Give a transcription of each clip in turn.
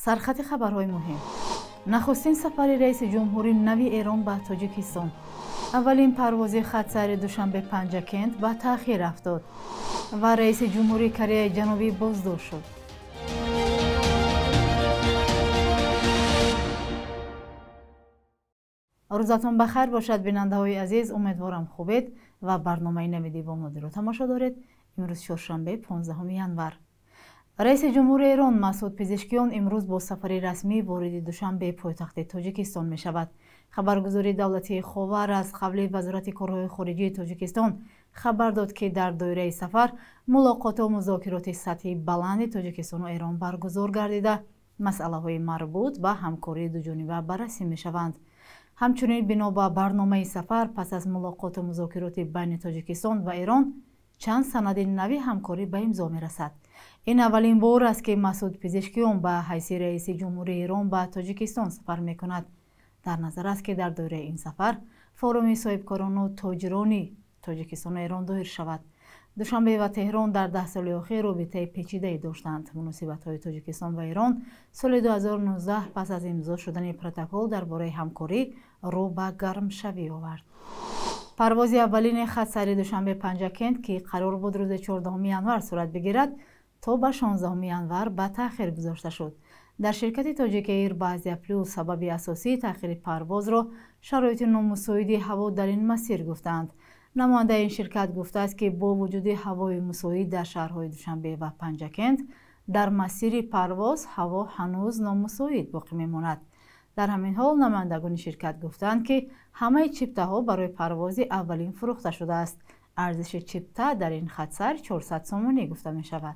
سرخط خبرهای مهم. نخستین سفر رئیس جمهوری نوی ایران به تاجیکستان. اولین پرواز خط‌سیر دوشنبه پنجکند به تأخیر افتاد و رئیس جمهوری کره جنوبی بازداشت شد. روزتان بخیر باشد بیننده های عزیز. امیدوارم خوبید و برنامه نویدی با مدیر رو تماشا دارید. امروز چهارشنبه 15 ینور. رئیس جمهور ایران مسعود پزشکیان امروز با سفری رسمی وارد دوشنبه پایتخت تاجیکستان می شود. خبرگزاری دولتی خاور از قبل وزارت کارهای خارجی تاجیکستان خبر داد که در دایره سفر ملاقات و مذاکرات سطحی بلند تاجیکستان و ایران برگزار گردیده مسئله های مربوط به همکاری دوجانبه بررسی می شوند. همچنین بنا به برنامه سفر پس از ملاقات و مذاکرات بین تاجیکستان و ایران چند سند نوی همکاری به امضا می رسد. این اولین بار است که مسعود پزشکیان به حیث رئیس جمهوری ایران به تاجیکستان سفر می کند. در نظر است که در دوره این سفر فوروم صاحبکاران و تاجرانی تاجیکستان و ایران دایر شود. دوشنبه و تهران در 10 سال اخیر رابطه پیچیده داشتند. مناسبت‌های تاجیکستان و ایران سال 2019 پس از امضا شدن پروتکل درباره همکاری رو به گرم شوی آورد. پرواز اولین خط‌سیر دوشنبه پنجکند که قرار بود روز 14 ینور صورت بگیرد تا به 16 ینور به تأخیر گذاشته شد. در شرکت تاجیک ایر بعضی پلوس سبب اساسی تأخیر پرواز را شرایط نامساعد هوا در این مسیر گفتند. نماینده این شرکت گفته است که با وجود هوای مساعد در شهرهای دوشنبه و پنجکند در مسیر پرواز هوا هنوز نامساعد باقی میماند. در همین حال نمایندگان شرکت گفتند که همه چیپته ها برای پرواز اولین فروخته شده است. ارزش چیپته در این خط‌سیر 400 سومانی گفته می شود.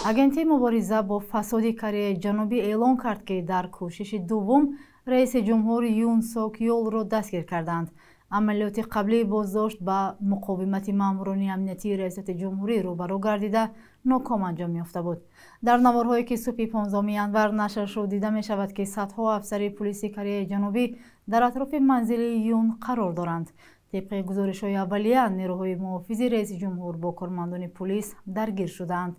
اگنتی مبارزه با فساد کره جنوبی اعلام کرد که در کوشش دوم رئیس جمهور یون سوک یول را دستگیر کردند. عملیات قبلی بازداشت با مقاومت ماموران امنیتی ریاست جمهوری روبرو گردیده ناکام انجام یافته بود. در نوارهایی که صبح 15 ینور نشر شد دیده می شود که صدها افسر پلیس کره جنوبی در اطراف منزل یون قرار دارند. طبق گزارش‌های اولیه نیروهای محافظ رئیس جمهور با کارمندان پلیس درگیر شدند.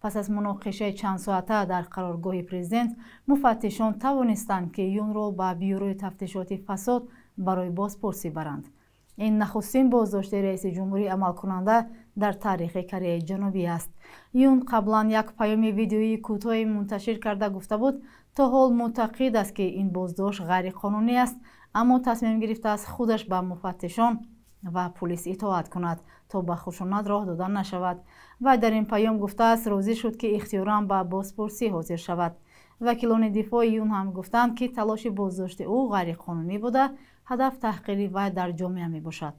پس از مناقشه چند ساعته در قرارگاه پرزیدنت مفتشان توانستند که یون را به بیوروی تفتیشات فساد برای بازپرسی برند. این نخستین بازداشت رئیس جمهوری عمل کننده در تاریخ کره جنوبی است. یون قبلا یک پیام ویدیویی کوتاه منتشر کرده گفته بود تا حال معتقد است که این بازداشت غیر قانونی است، اما تصمیم گرفته است خودش به مفتشان و پلیس اطاعت کند تا به خشونت راه دادن نشود و در این پیام گفته است راضی شد که اختیاراً به بازپرسی حاضر شود. وکیلان دفاع یون هم گفتند که تلاش بازداشت او غیر قانونی بوده، هدف تحقیر و در جامعه می باشد.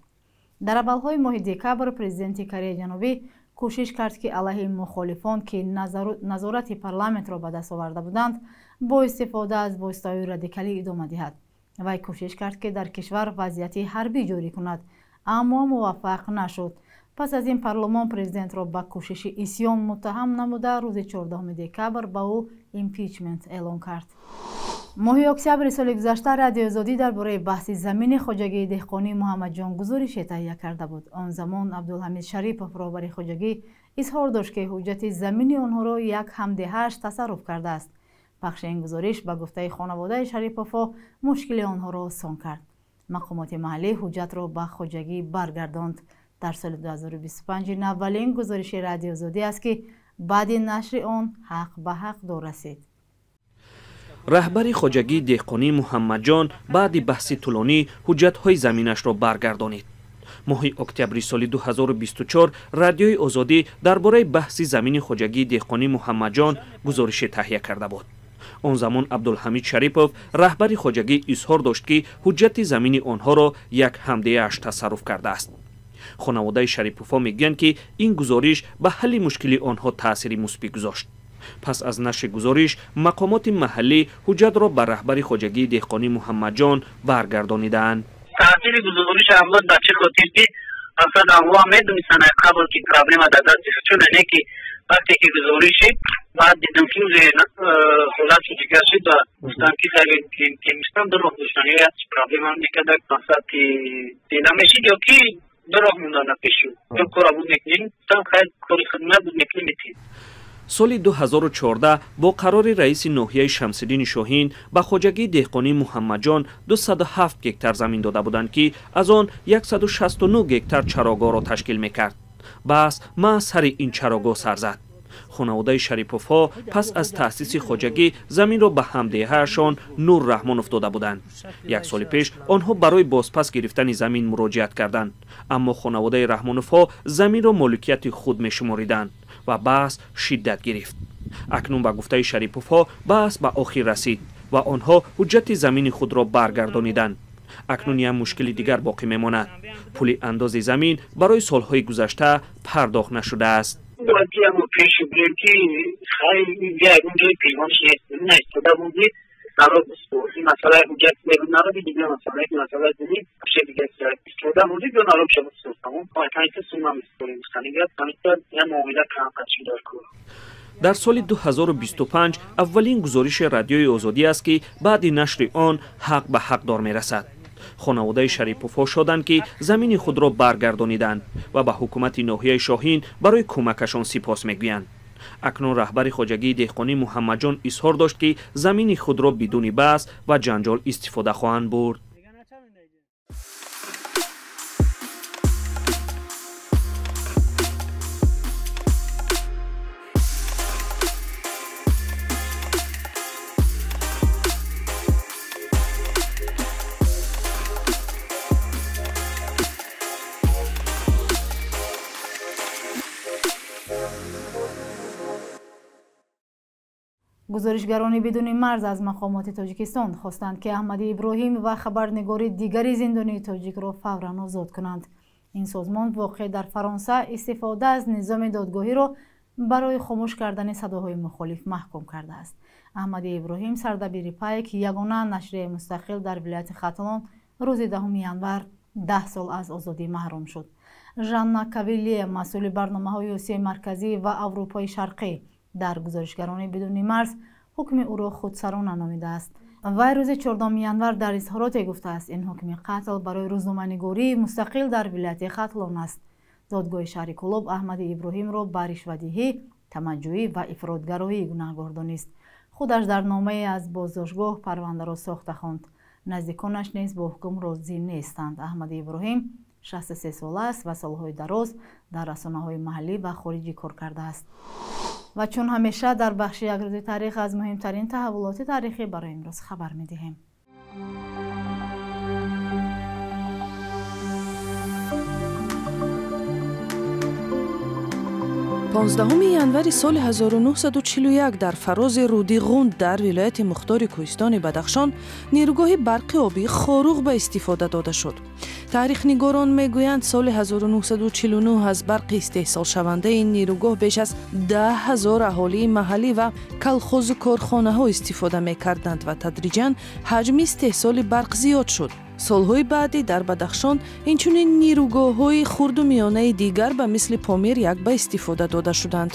در اولهای ماه دکبر پرزیدنت کره جنوبی کوشش کرد که علیه مخالفان که نظارت پارلمانت را به دست آورده بودند با استفاده از واسطه‌های رادیکالی ادامه دهد. وی کوشش کرد که در کشور وضعیت حربی جاری کند، اما موفق نشد. پس از این پارلمان پرزیدنت را به کوشش عصیان متهم نموده روز 14 دکبر به او ایمپیچمنت اعلام کرد. ماه اکتبر سال گذشته رادیو آزادی درباره بحث زمین خواجگی دهقانی محمد جان گزارش تهیه کرده بود. آن زمان عبدالحمید شریپوف رهبر خواجگی اظهار داشت که حجت زمین آنها را یک همدهه‌اش تصرف کرده است. پخش این گزارش به گفته خانواده شریپوف مشکل آنها را آسان کرد. مقامات محلی حجت را به خواجگی برگرداند. در سال 2025 این اولین گزارش رادیو آزادی است که بعد نشر آن حق به حق دو رسید. رهبر خواجگی دهقانی محمد جان بعد بحث طولانی حجت‌های زمینش را برگردانید. ماه اکتبر سال 2024 رادیوی آزادی درباره بحث زمین خواجگی دهقانی محمد جان گزارش تهیه کرده بود. آن زمان عبدالحمید شریپوف رهبر خواجگی اظهار داشت که حجت زمین آنها را یک همدهه‌اش تصرف کرده است. خانواده شریپوفا میگویند که این گزارش به حل مشکل آنها تأثیر مثبت گذاشت. پس از نشر گزارش مقامات محلی حجت را به رهبر خواجگی دهقانی محمد جان برگردانیدند. تأثیر گزارش اول به چه خاطر که افراد اول میدونستن قبل که پرابلم در دست چون نه که وقتی که گزارش بعد دیدم که خلاص دیگه شد گفتم که خیلی که میستم در راه داشتن یا پرابلم هم میکرد مثلا که دیدم میشید یا که در راه موندن پیش شد یا کار بود میکنیم تا خیلی کاری خدمت بود میکنیم. соли 2014 бо қарори раиси ноҳияи Шамсиддини Шоҳин ба хоҷагии деҳқонӣ Муҳаммаҷон 207 гектар замин дода буданд ки аз он 169 гектар чарогоҳро ташкил мекард. бас ма сари ин чарогоҳ сар зад. хонаводаи Шариповҳо пас аз таъсиси хоҷагӣ заминро ба ҳамдиҳаашон Нур Раҳмонов дода буданд. як соли пеш онҳо барои бозпас гирифтани замин муроҷиат карданд, аммо хонаводаи Раҳмоновҳо заминро моликияти худ мешумориданд ва баҳс шиддат гирифт. акнун ба гуфтаи Шариповҳо баҳс ба охир расид ва онҳо ҳуҷҷати замини худро баргардониданд. акнун як мушкили дигар боқӣ мемонад. пули андози замин барои солҳои гузашта пардохт нашудааст. дар соли 2025 аввалин гузориши радиои озодӣ аст ки баъди нашри он ҳақ ба ҳақдор мерасад. хонаводаи Шариповҳо шоданд ки замини худро баргардониданд ва ба ҳукумати ноҳияи Шоҳин барои кӯмакашон сипос мегӯянд. акнун раҳбари хоҷагии деҳқонӣ Муҳаммаҷон изҳор дошт ки замини худро бидуни баҳс ва ҷанҷол истифода хоҳанд бурд. гузоришгарони бидуни марз аз мақомоти тоҷикистон хостанд ки Аҳмади Иброҳим ва хабарнигори дигари зиндонии тоҷикро фавран озод кунанд. ин созмон воқеъ дар Фаронса истифода аз низоми додгоҳиро барои хомӯш кардани садоҳои мухолиф маҳкум кардааст. Аҳмади Иброҳим сардабири пайк ягона нашрияи мустақил дар вилояти Хаталон рӯзи 10 январ 10 сол аз озодӣ маҳрум шуд. Жанна Кавиллия, масъули барномаҳои Осияи марказӣ ва Аврупои шарқӣ дар гузоришгарони бидуни марз ҳукми ӯро худсарона номидааст. вай рӯзи 14 январ дар изҳороте гуфтааст ин ҳукми қатл барои рӯзноманигории мустақил дар вилояти Хатлон аст. додгоҳи шаҳри Кӯлоб Аҳмади Иброҳимро ба ришватдиҳӣ, тамаҷҷӯӣ ва ифротгароӣ гунаҳгор донист. худаш дар номае аз боздоштгоҳ парвандаро сохта хонд. наздиконаш низ бо ҳукм розӣ нестанд. Аҳмади Иброҳим 63 сол аст ва солҳои дароз дар расонаҳои маҳаллӣ ва хориҷӣ кор кардааст. ва чун ҳамеша дар бахши як рӯзи таърих аз муҳимтарин таҳаввулоти таърихӣ барои имрӯз хабар медиҳем. 15 январи соли 1941 дар фарози руди ғунд дар вилояти Мухтори Кӯҳистони Бадахшон нирӯгоҳи барқи обӣ хоруғ ба истифода дода шуд. таърихнигорон мегӯянд соли 1949 аз барқи истеҳсолшавандаи ин нирӯгоҳ беш аз 10,000 аҳолии маҳаллӣ ва калхозу корхонаҳо истифода мекарданд ва тадриҷан ҳаҷми истеҳсоли барқ зиёд шуд. солҳои баъдӣ дар Бадахшон инчунин нирӯгоҳҳои хурду миёнаи дигар ба мисли Помир як ба истифода дода шуданд.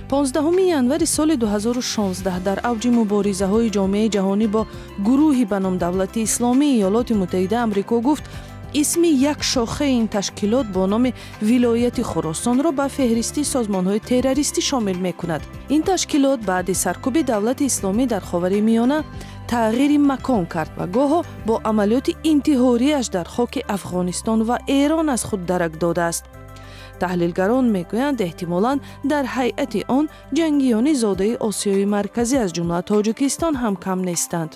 15 январи соли 2016 дар авҷи муборизаҳои ҷомеаи ҷаҳонӣ бо гурӯҳи ба ном Давлати Исломии Иёлоти Муттаҳида Амрико гуфт исми як шохаи ин ташкилот бо номи Вилояти Хуросонро ба феҳристи созмонҳои террористӣ шомил мекунад. ин ташкилот баъди саркӯби Давлати Исломӣ дар Ховари Миёна тағйири макон кард ва гоҳо бо амалиёти интиҳориаш дар хоки Афғонистон ва Эрон аз худ дарак додааст. таҳлилгарон мегӯянд эҳтимолан дар ҳайати он ҷангиёни зодаи Осиёи марказӣ аз ҷумла Тоҷикистон ҳам кам нестанд.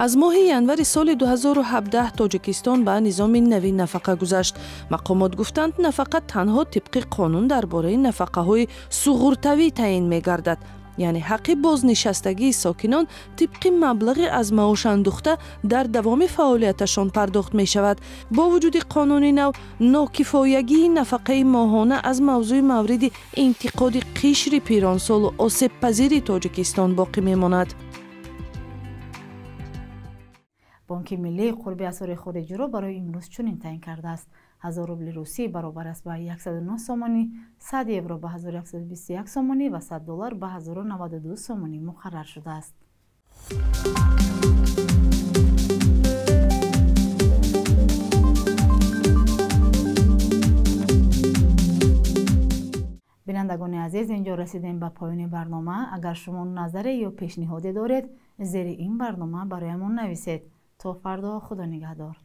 аз моҳи январи соли 2017 Тоҷикистон ба низоми нави нафақа гузашт. мақомот гуфтанд нафақа танҳо тибқи қонун дар бораи нафақаҳои суғуртавӣ таъин мегардад, яъне ҳаққи бознишастагии сокинон тибқи маблағи аз маошандухта дар давоми фаъолияташон пардохт мешавад. бо вуҷуди қонуни нав нокифоягии нафақаи моҳона аз мавзӯи мавриди интиқоди қишри пиронсолу осебпазири Тоҷикистон боқӣ мемонад. бонки миллӣ қурби асъори хориҷиро барои имрӯз чунин таъин кардааст. 1000 рубли русӣ баробар аст ба 109 сомонӣ, 100 евро ба 1121 сомонӣ ва 100 доллар ба 1092 сомонӣ муқаррар шудааст. بینندگان عزیز، اینجا رسیدیم به پایان برنامه. اگر شما نظری یا پیشنهادی دارید زیر این برنامه برایمان نویسید. تا فردا، خدا نگهدار.